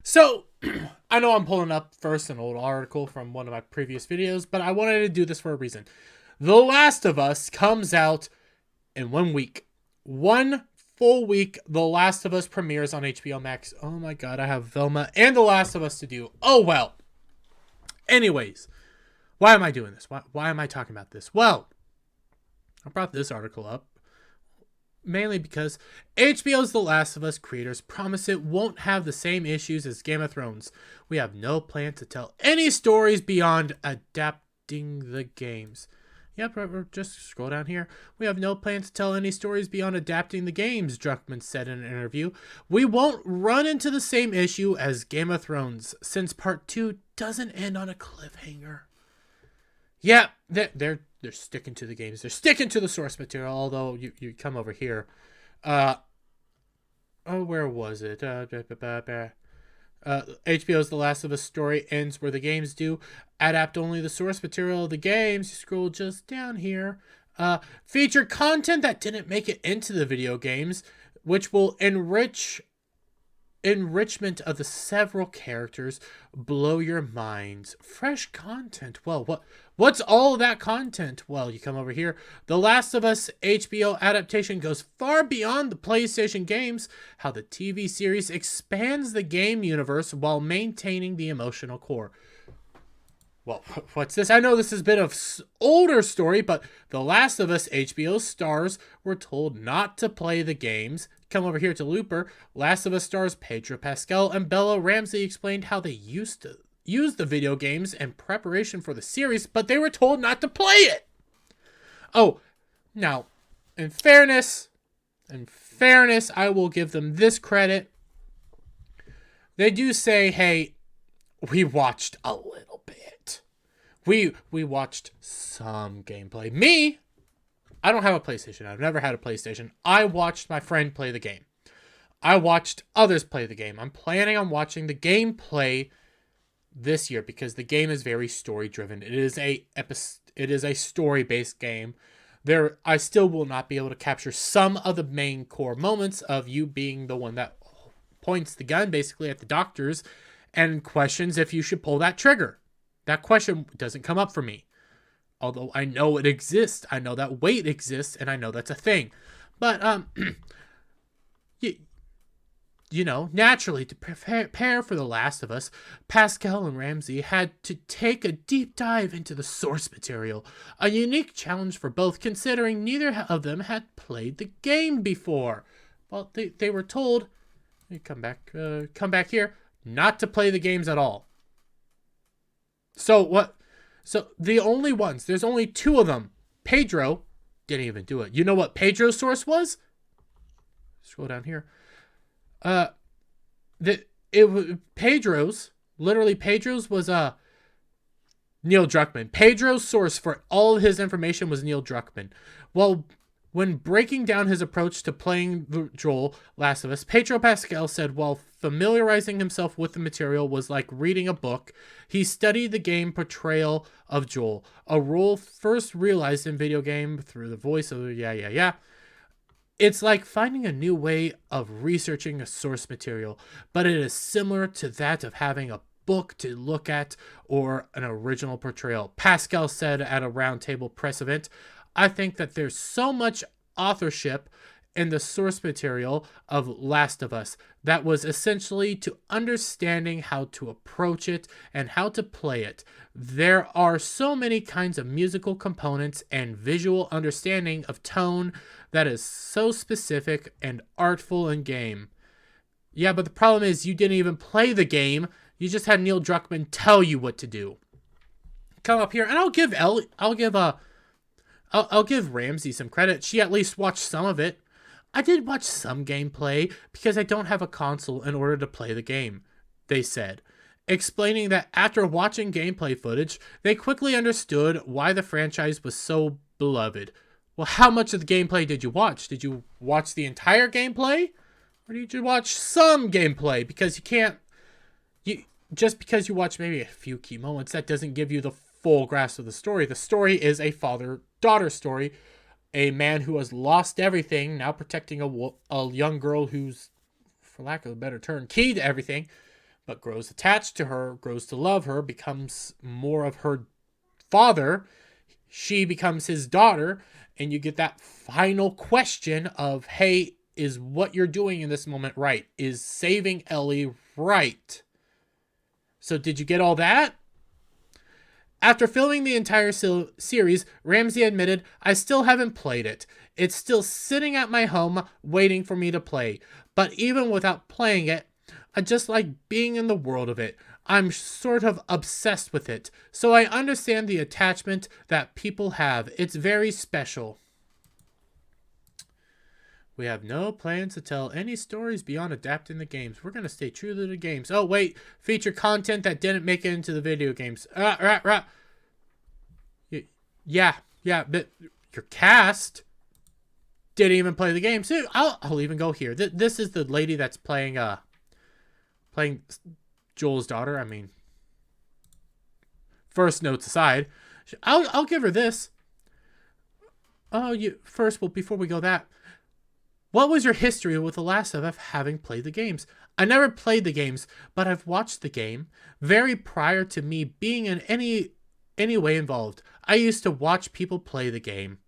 So, I know I'm pulling up first an old article from one of my previous videos, but I wanted to do this for a reason. The Last of Us comes out in 1 week. One full week, The Last of Us premieres on HBO Max. Oh my god, I have Velma and The Last of Us to do. Oh well. Anyways, why am I doing this? Why am I talking about this? Well, I brought this article up mainly because HBO's The Last of Us creators promise it won't have the same issues as Game of Thrones. We have no plan to tell any stories beyond adapting the games. Yep, just scroll down here. We have no plan to tell any stories beyond adapting the games, Druckmann said in an interview. We won't run into the same issue as Game of Thrones, since part 2 doesn't end on a cliffhanger. Yeah, they're sticking to the games. They're sticking to the source material, although you come over here. Where was it? HBO's The Last of Us story ends where the games do. Adapt only the source material of the games. You scroll just down here. Feature content that didn't make it into the video games, which will enrichment of the several characters blow your minds. Fresh content. Well, what's all of that content? Well, you come over here. The Last of Us HBO adaptation goes far beyond the PlayStation games. How the TV series expands the game universe while maintaining the emotional core. Well, what's this? I know this has been an older story, but The Last of Us HBO stars were told not to play the games. Come over here to Looper. Last of Us stars Pedro Pascal and Bella Ramsey explained how they used to use the video games in preparation for the series, but they were told not to play it. Oh, now, in fairness, I will give them this credit. They do say, hey, we watched a little bit. We watched some gameplay. Me, I don't have a PlayStation. I've never had a PlayStation. I watched my friend play the game. I watched others play the game. I'm planning on watching the gameplay this year because the game is very story driven. It is a story based game. I still will not be able to capture some of the main core moments of you being the one that points the gun basically at the doctors and questions if you should pull that trigger. That question doesn't come up for me. Although I know it exists. I know that weight exists, and I know that's a thing. But, naturally, to prepare for The Last of Us, Pascal and Ramsey had to take a deep dive into the source material. A unique challenge for both, considering neither of them had played the game before. Well, they were told, come back here, not to play the games at all. So what? So the only ones, there's only 2 of them. Pedro didn't even do it. You know what Pedro's source was? Scroll down here. Pedro's was Neil Druckmann. Pedro's source for all of his information was Neil Druckmann. Well, when breaking down his approach to playing Joel Last of Us, Pedro Pascal said while familiarizing himself with the material was like reading a book, he studied the game portrayal of Joel, a role first realized in video game through the voice of It's like finding a new way of researching a source material, but it is similar to that of having a book to look at or an original portrayal. Pascal said at a roundtable press event, I think that there's so much authorship in the source material of Last of Us that was essentially to understanding how to approach it and how to play it. There are so many kinds of musical components and visual understanding of tone that is so specific and artful in game. Yeah, but the problem is you didn't even play the game. You just had Neil Druckmann tell you what to do. Come up here, and I'll give Ramsey some credit. She at least watched some of it. I did watch some gameplay because I don't have a console in order to play the game, they said, explaining that after watching gameplay footage, they quickly understood why the franchise was so beloved. Well, how much of the gameplay did you watch? Did you watch the entire gameplay? Or did you watch some gameplay? Because just because you watch maybe a few key moments, that doesn't give you the full grasp of the story. The story is a father-daughter story. A man who has lost everything, now protecting a young girl who's, for lack of a better term, key to everything. but grows attached to her, grows to love her, becomes more of her father. She becomes his daughter, and you get that final question of, hey, is what you're doing in this moment right? Is saving Ellie right? So did you get all that? After filming the entire series, Ramsey admitted, I still haven't played it. It's still sitting at my home waiting for me to play. But even without playing it, I just like being in the world of it. I'm sort of obsessed with it. So I understand the attachment that people have. It's very special. We have no plans to tell any stories beyond adapting the games. We're going to stay true to the games. Oh, wait. Feature content that didn't make it into the video games. Yeah, but your cast didn't even play the game. So I'll even go here. This is the lady that's playing Joel's daughter. I mean, first notes aside, I'll give her this. Oh, before we go that, what was your history with The Last of Us having played the games? I never played the games, but I've watched the game very prior to me being in any way involved. I used to watch people play the game.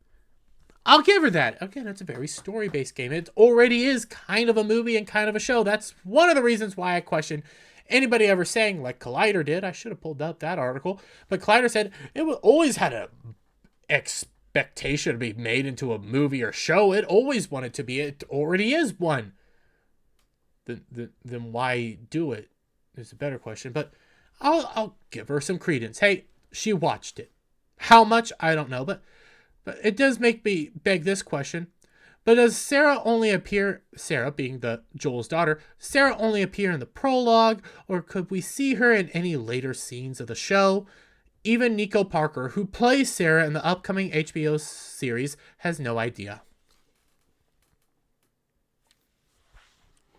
I'll give her that. Again, it's a very story-based game. It already is kind of a movie and kind of a show. That's one of the reasons why I question anybody ever saying, like Collider did. I should have pulled up that article. But Collider said it always had a expectation to be made into a movie or show. It always wanted to be. It already is one. Then why do it? Is a better question. But I'll give her some credence. Hey, she watched it. How much? I don't know. But it does make me beg this question. But does Sarah only appear, Sarah being Joel's daughter, Sarah only appear in the prologue? Or could we see her in any later scenes of the show? Even Nico Parker, who plays Sarah in the upcoming HBO series, has no idea.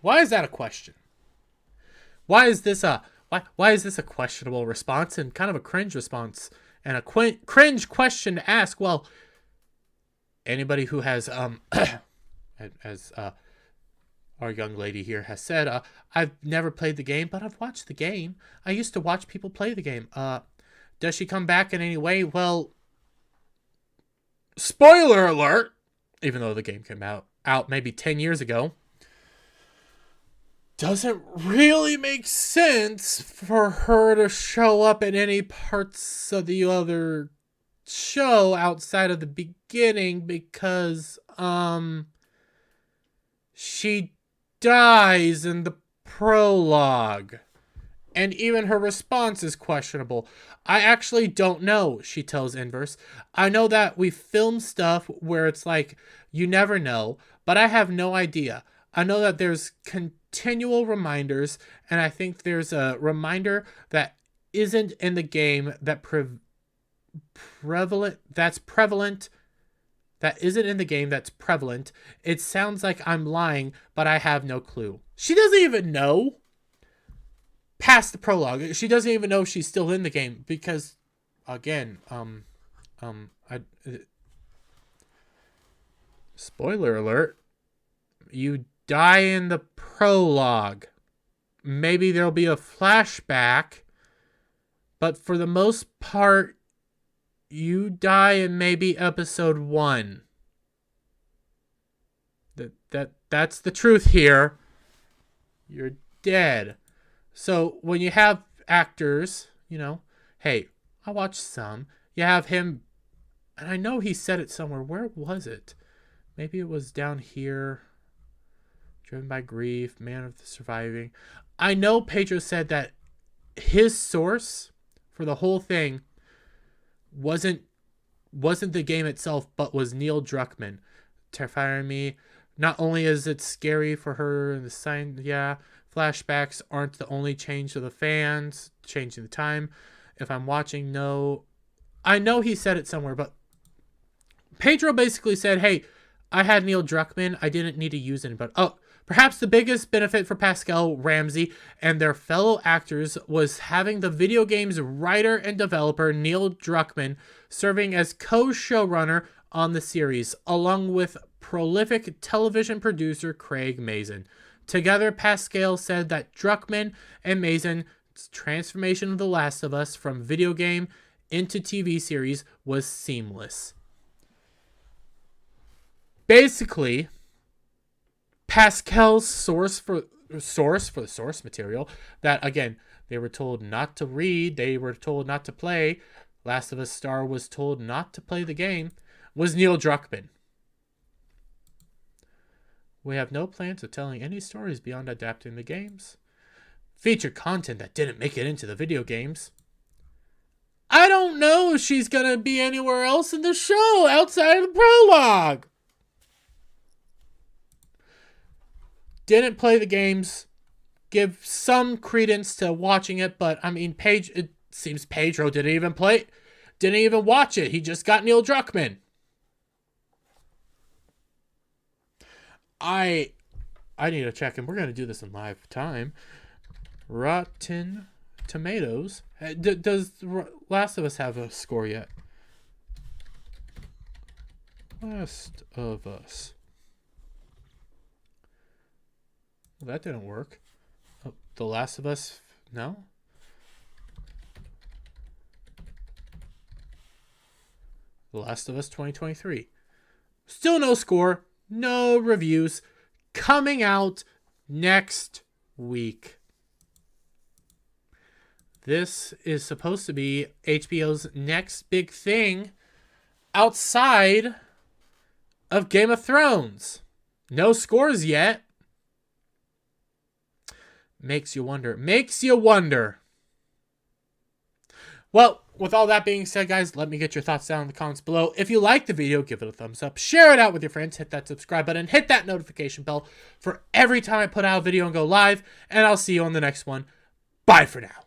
Why is that a question? Why is this a questionable response and kind of a cringe response and a cringe question to ask? Well, anybody who has as our young lady here has said, I've never played the game, but I've watched the game. I used to watch people play the game. Does she come back in any way? Well, spoiler alert, even though the game came out maybe 10 years ago, doesn't really make sense for her to show up in any parts of the other show outside of the beginning because, she dies in the prologue. And even her response is questionable. I actually don't know, she tells Inverse. I know that we film stuff where it's like, you never know, but I have no idea. I know that there's continual reminders, and I think there's a reminder that isn't in the game that that isn't in the game that's prevalent. It sounds like I'm lying, but I have no clue. She doesn't even know. Past the prologue, she doesn't even know she's still in the game because, again, spoiler alert, you die in the prologue. Maybe there'll be a flashback, but for the most part, you die in maybe episode 1. That's the truth here. You're dead. So when you have actors, hey, I watched some. You have him, and I know he said it somewhere. Where was it? Maybe it was down here. Driven by grief, man of the surviving. I know Pedro said that his source for the whole thing wasn't the game itself, but was Neil Druckmann. Terrifying me. Not only is it scary for her and the sign, flashbacks aren't the only change to the fans, changing the time. If I'm watching, no. I know he said it somewhere, but Pedro basically said, hey, I had Neil Druckmann. I didn't need to use anybody. Oh, perhaps the biggest benefit for Pascal, Ramsey, and their fellow actors was having the video game's writer and developer, Neil Druckmann, serving as co-showrunner on the series, along with prolific television producer Craig Mazin. Together, Pascal said that Druckmann and Mason's transformation of The Last of Us from video game into TV series was seamless. Basically, Pascal's source for the source material that, again, they were told not to read, they were told not to play, Last of Us star was told not to play the game, was Neil Druckmann. We have no plans of telling any stories beyond adapting the games. Featured content that didn't make it into the video games. I don't know if she's going to be anywhere else in the show outside of the prologue. Didn't play the games. Give some credence to watching it, but I mean, it seems Pedro didn't even watch it. He just got Neil Druckmann. I need to check, and we're going to do this in live time. Rotten Tomatoes. Does Last of Us have a score yet? Last of Us. Well, that didn't work. Oh, The Last of Us, no? The Last of Us 2023. Still no score, no reviews. Coming out next week. This is supposed to be HBO's next big thing outside of Game of Thrones. No scores yet. Makes you wonder. Well, with all that being said, guys, let me get your thoughts down in the comments below. If you like the video, give it a thumbs up. Share it out with your friends. Hit that subscribe button. Hit that notification bell for every time I put out a video and go live. And I'll see you on the next one. Bye for now.